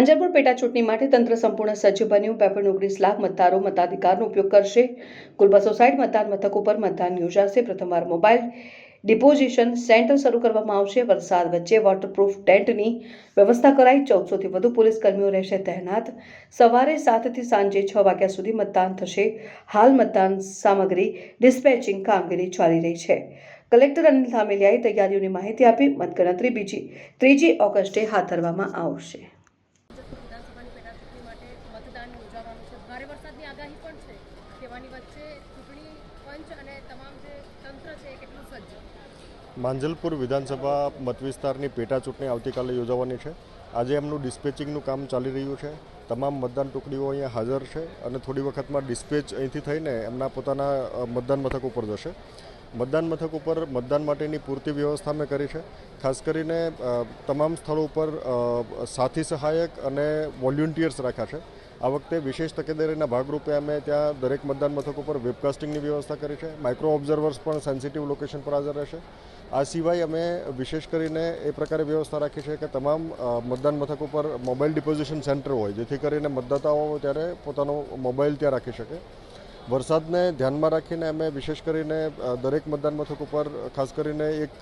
મંજલપુર પેટા ચૂંટણી માટે તંત્ર સંપૂર્ણ સજ્જ બન્યું। 2.19 લાખ મતદારો મતાધિકારનો ઉપયોગ કરશે। કુલ 260 મતદાન મથકો પર મતદાન યોજાશે। પ્રથમવાર મોબાઈલ ડિપોઝિશન સેન્ટર શરૂ કરવામાં આવશે। વરસાદ વચ્ચે વોટરપ્રૂફ ટેન્ટની વ્યવસ્થા કરાઈ। 1400 થી વધુ પોલીસ કર્મીઓ રહેશે તહેનાત। સવારે 7 થી સાંજે 6 વાગ્યા સુધી મતદાન થશે। હાલ મતદાન સામગ્રી ડિસ્પેચિંગ કામગીરી ચાલી રહી છે। કલેક્ટર અનિલ ધામેલિયાએ તૈયારીઓની માહિતી આપી। મતગણતરી 3 ઓગસ્ટે હાથ ધરવામાં આવશે। મતદાન યોજાવાનું છે। ભારે વરસાદની આગાહી પણ છે। તેવાની વચ્ચે ચૂંટણી પંચ અને તમામ જે તંત્ર છે એ કેટલું સજ્જ? માંજલપુર વિધાનસભા મતવિસ્તારની પેટા ચૂંટણી આવતીકાલે યોજાવાની છે। આજે એમનું ડિસ્પેચિંગનું કામ ચાલી રહ્યું છે। તમામ મતદાન ટુકડીઓ અહીંયા હાજર છે અને થોડી વખતમાં ડિસ્પેચ અહીંથી થઈને એમના પોતાના મતદાન મથક ઉપર જશે। મતદાન મથક ઉપર મતદાન માટેની પૂરતી વ્યવસ્થા અમે કરી છે। ખાસ કરીને તમામ સ્થળો ઉપર સાથી સહાયક અને વોલ્યુન્ટિયર્સ રાખ્યા છે। આ વખતે વિશેષ તકેદારીના ભાગરૂપે અમે ત્યાં દરેક મતદાન મથક ઉપર વેબકાસ્ટિંગની વ્યવસ્થા કરી છે। માઇક્રો ઓબ્ઝર્વર્સ પણ સેન્સિટિવ લોકેશન પર હાજર રહેશે। આ સિવાય અમે વિશેષ કરીને એ પ્રકારે વ્યવસ્થા રાખી છે કે તમામ મતદાન મથક ઉપર મોબાઈલ ડિપોઝિશન સેન્ટર હોય, જેથી કરીને મતદાતાઓ ત્યારે પોતાનો મોબાઈલ ત્યાં રાખી શકે। વરસાદને ધ્યાનમાં રાખીને અમે વિશેષ કરીને દરેક મતદાન મથક ઉપર ખાસ કરીને એક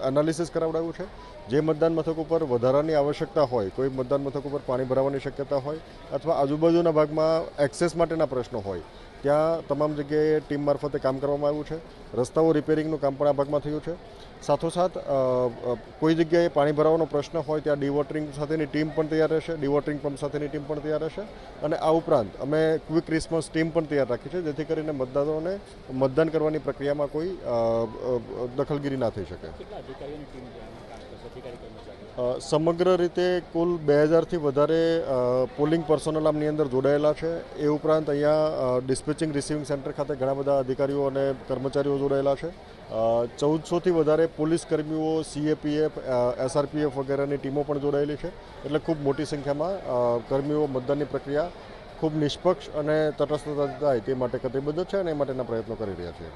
એનાલિસિસ કરાવડાવ્યું છે। જે મતદાન મથક ઉપર વધારાની આવશ્યકતા હોય, કોઈ મતદાન મથક ઉપર પાણી ભરાવાની શક્યતા હોય અથવા આજુબાજુના ભાગમાં એક્સેસ માટેના પ્રશ્નો હોય, ત્યાં તમામ જગ્યાએ ટીમ મારફતે કામ કરવામાં આવ્યું છે। રસ્તાઓ રિપેરિંગનું કામ પણ આ ભાગમાં થયું છે। સાથોસાથ કોઈ જગ્યાએ પાણી ભરાવાનો પ્રશ્ન હોય ત્યાં ડિવોટરિંગ સાથેની ટીમ પણ તૈયાર રહેશે, ડિવોટરિંગ પંપ સાથેની ટીમ પણ તૈયાર રહેશે અને આ ઉપરાંત અમે ક્વિક રિસ્પોન્સ ટીમ પણ તૈયાર રાખી છે, જેથી કરીને મતદારોને મતદાન કરવાની પ્રક્રિયામાં કોઈ દખલગીરી ના થઈ શકે। સમગ્ર રીતે કુલ 2000થી વધારે પોલિંગ પર્સોનલ આમની અંદર જોડાયેલા છે। એ ઉપરાંત અહીંયા ડિસ્પેચિંગ રિસીવિંગ સેન્ટર ખાતે ઘણા બધા અધિકારીઓ અને કર્મચારીઓ જોડાયેલા છે। 1400થી વધારે પોલીસ કર્મીઓ, CAPF, SRPF વગેરેની ટીમો પણ જોડાયેલી છે। એટલે ખૂબ મોટી સંખ્યામાં કર્મીઓ મતદાનની પ્રક્રિયા ખૂબ નિષ્પક્ષ અને તટસ્થતા થાય તે માટે કટિબદ્ધ છે અને એ માટેના પ્રયત્નો કરી રહ્યા છીએ।